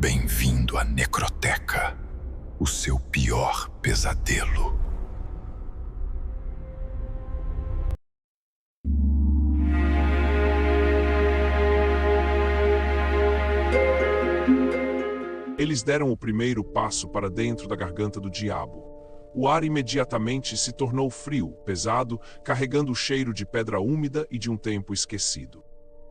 Bem-vindo à Necroteca, o seu pior pesadelo. Eles deram o primeiro passo para dentro da garganta do diabo. O ar imediatamente se tornou frio, pesado, carregando o cheiro de pedra úmida e de um tempo esquecido.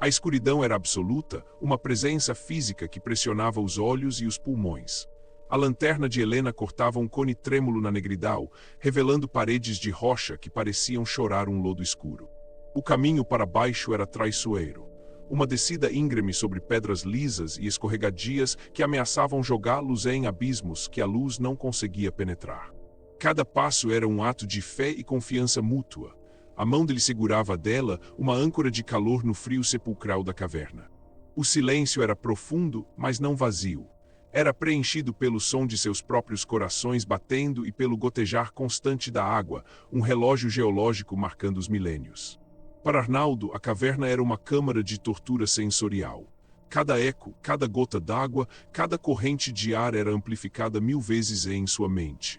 A escuridão era absoluta, uma presença física que pressionava os olhos e os pulmões. A lanterna de Helena cortava um cone trêmulo na negridão, revelando paredes de rocha que pareciam chorar um lodo escuro. O caminho para baixo era traiçoeiro. Uma descida íngreme sobre pedras lisas e escorregadias que ameaçavam jogá-los em abismos que a luz não conseguia penetrar. Cada passo era um ato de fé e confiança mútua. A mão dele segurava dela uma âncora de calor no frio sepulcral da caverna. O silêncio era profundo, mas não vazio. Era preenchido pelo som de seus próprios corações batendo e pelo gotejar constante da água, um relógio geológico marcando os milênios. Para Arnaldo, a caverna era uma câmara de tortura sensorial. Cada eco, cada gota d'água, cada corrente de ar era amplificada 1000 vezes em sua mente.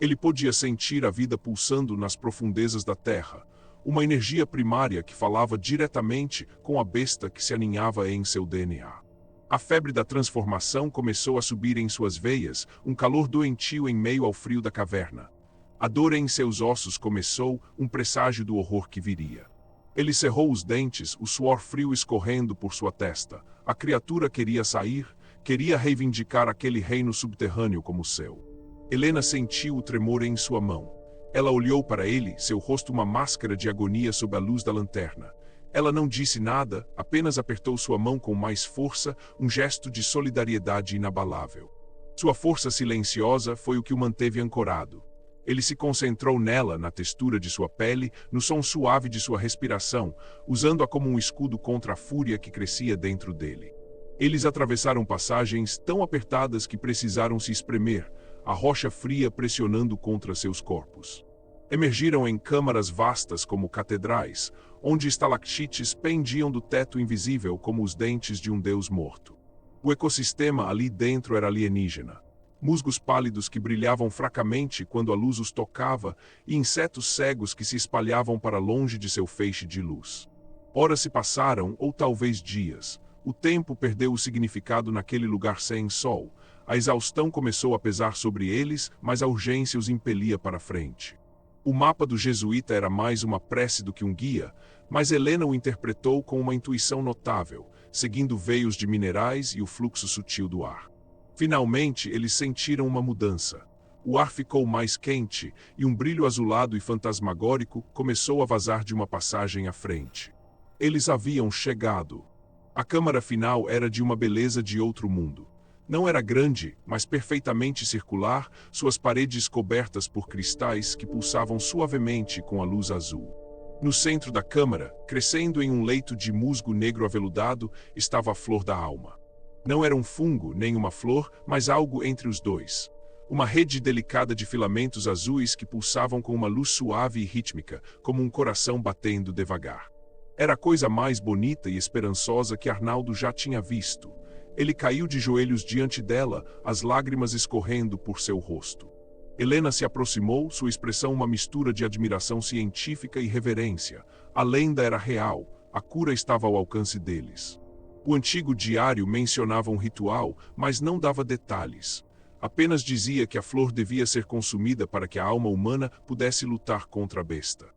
Ele podia sentir a vida pulsando nas profundezas da terra, uma energia primária que falava diretamente com a besta que se aninhava em seu DNA. A febre da transformação começou a subir em suas veias, um calor doentio em meio ao frio da caverna. A dor em seus ossos começou, um presságio do horror que viria. Ele cerrou os dentes, o suor frio escorrendo por sua testa. A criatura queria sair, queria reivindicar aquele reino subterrâneo como seu. Helena sentiu o tremor em sua mão. Ela olhou para ele, seu rosto uma máscara de agonia sob a luz da lanterna. Ela não disse nada, apenas apertou sua mão com mais força, um gesto de solidariedade inabalável. Sua força silenciosa foi o que o manteve ancorado. Ele se concentrou nela, na textura de sua pele, no som suave de sua respiração, usando-a como um escudo contra a fúria que crescia dentro dele. Eles atravessaram passagens tão apertadas que precisaram se espremer, a rocha fria pressionando contra seus corpos. Emergiram em câmaras vastas como catedrais, onde estalactites pendiam do teto invisível como os dentes de um deus morto. O ecossistema ali dentro era alienígena. Musgos pálidos que brilhavam fracamente quando a luz os tocava e insetos cegos que se espalhavam para longe de seu feixe de luz. Horas se passaram, ou talvez dias. O tempo perdeu o significado naquele lugar sem sol. A exaustão começou a pesar sobre eles, mas a urgência os impelia para frente. O mapa do jesuíta era mais uma prece do que um guia, mas Helena o interpretou com uma intuição notável, seguindo veios de minerais e o fluxo sutil do ar. Finalmente, eles sentiram uma mudança. O ar ficou mais quente, e um brilho azulado e fantasmagórico começou a vazar de uma passagem à frente. Eles haviam chegado. A câmara final era de uma beleza de outro mundo. Não era grande, mas perfeitamente circular, suas paredes cobertas por cristais que pulsavam suavemente com a luz azul. No centro da câmara, crescendo em um leito de musgo negro aveludado, estava a flor da alma. Não era um fungo nem uma flor, mas algo entre os dois. Uma rede delicada de filamentos azuis que pulsavam com uma luz suave e rítmica, como um coração batendo devagar. Era a coisa mais bonita e esperançosa que Arnaldo já tinha visto. Ele caiu de joelhos diante dela, as lágrimas escorrendo por seu rosto. Helena se aproximou, sua expressão uma mistura de admiração científica e reverência. A lenda era real, a cura estava ao alcance deles. O antigo diário mencionava um ritual, mas não dava detalhes. Apenas dizia que a flor devia ser consumida para que a alma humana pudesse lutar contra a besta.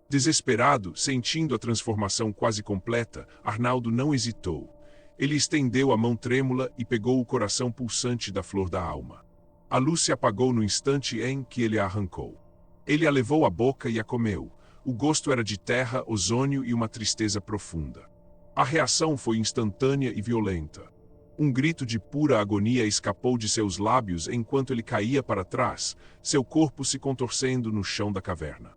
Desesperado, sentindo a transformação quase completa, Arnaldo não hesitou. Ele estendeu a mão trêmula e pegou o coração pulsante da flor da alma. A luz se apagou no instante em que ele a arrancou. Ele a levou à boca e a comeu. O gosto era de terra, ozônio e uma tristeza profunda. A reação foi instantânea e violenta. Um grito de pura agonia escapou de seus lábios enquanto ele caía para trás, seu corpo se contorcendo no chão da caverna.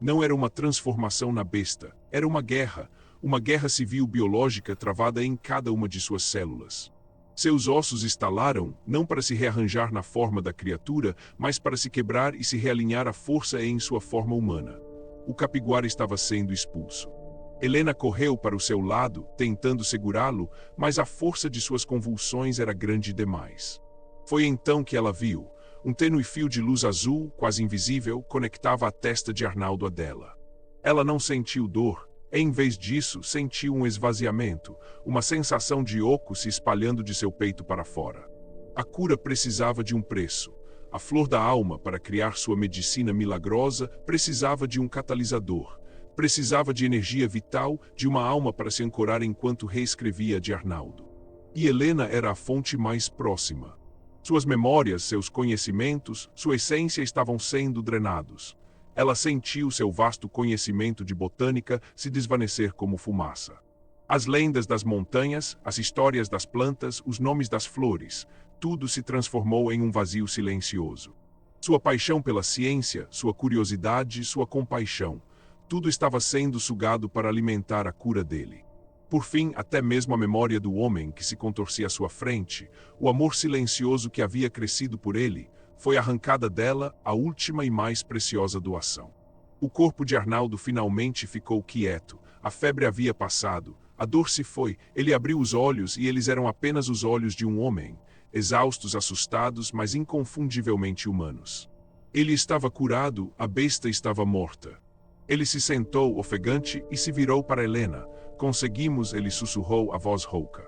Não era uma transformação na besta, era uma guerra civil biológica travada em cada uma de suas células. Seus ossos estalaram, não para se rearranjar na forma da criatura, mas para se quebrar e se realinhar à força em sua forma humana. O capiguara estava sendo expulso. Helena correu para o seu lado, tentando segurá-lo, mas a força de suas convulsões era grande demais. Foi então que ela viu. Um tênue fio de luz azul, quase invisível, conectava a testa de Arnaldo à dela. Ela não sentiu dor. Em vez disso, sentiu um esvaziamento, uma sensação de oco se espalhando de seu peito para fora. A cura precisava de um preço. A flor da alma, para criar sua medicina milagrosa, precisava de um catalisador. Precisava de energia vital, de uma alma para se ancorar enquanto reescrevia de Arnaldo. E Helena era a fonte mais próxima. Suas memórias, seus conhecimentos, sua essência estavam sendo drenados. Ela sentiu seu vasto conhecimento de botânica se desvanecer como fumaça. As lendas das montanhas, as histórias das plantas, os nomes das flores, tudo se transformou em um vazio silencioso. Sua paixão pela ciência, sua curiosidade, sua compaixão, tudo estava sendo sugado para alimentar a cura dele. Por fim, até mesmo a memória do homem que se contorcia à sua frente, o amor silencioso que havia crescido por ele, foi arrancada dela a última e mais preciosa doação. O corpo de Arnaldo finalmente ficou quieto, a febre havia passado, a dor se foi, ele abriu os olhos e eles eram apenas os olhos de um homem, exaustos, assustados, mas inconfundivelmente humanos. Ele estava curado, a besta estava morta. Ele se sentou ofegante e se virou para Helena. Conseguimos, ele sussurrou a voz rouca.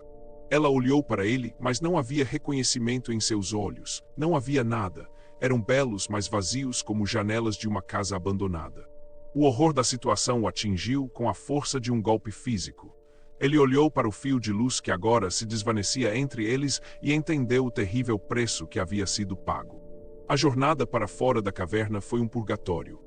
Ela olhou para ele, mas não havia reconhecimento em seus olhos, não havia nada. Eram belos, mas vazios como janelas de uma casa abandonada. O horror da situação o atingiu com a força de um golpe físico. Ele olhou para o fio de luz que agora se desvanecia entre eles e entendeu o terrível preço que havia sido pago. A jornada para fora da caverna foi um purgatório.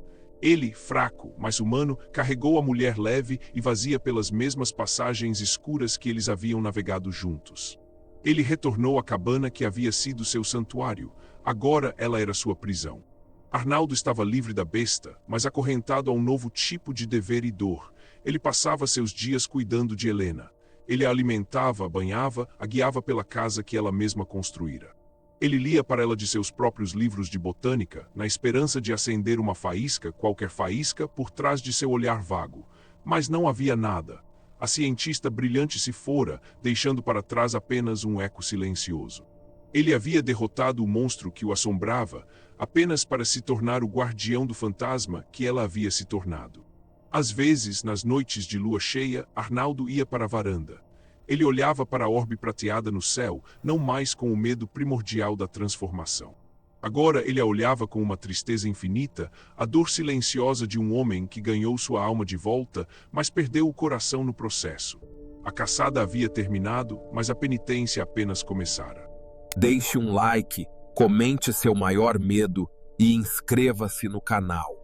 Ele, fraco, mas humano, carregou a mulher leve e vazia pelas mesmas passagens escuras que eles haviam navegado juntos. Ele retornou à cabana que havia sido seu santuário. Agora ela era sua prisão. Arnaldo estava livre da besta, mas acorrentado a um novo tipo de dever e dor. Ele passava seus dias cuidando de Helena. Ele a alimentava, a banhava, a guiava pela casa que ela mesma construíra. Ele lia para ela de seus próprios livros de botânica, na esperança de acender uma faísca, qualquer faísca, por trás de seu olhar vago. Mas não havia nada. A cientista brilhante se fora, deixando para trás apenas um eco silencioso. Ele havia derrotado o monstro que o assombrava, apenas para se tornar o guardião do fantasma que ela havia se tornado. Às vezes, nas noites de lua cheia, Arnaldo ia para a varanda. Ele olhava para a orbe prateada no céu, não mais com o medo primordial da transformação. Agora ele a olhava com uma tristeza infinita, a dor silenciosa de um homem que ganhou sua alma de volta, mas perdeu o coração no processo. A caçada havia terminado, mas a penitência apenas começara. Deixe um like, comente seu maior medo e inscreva-se no canal.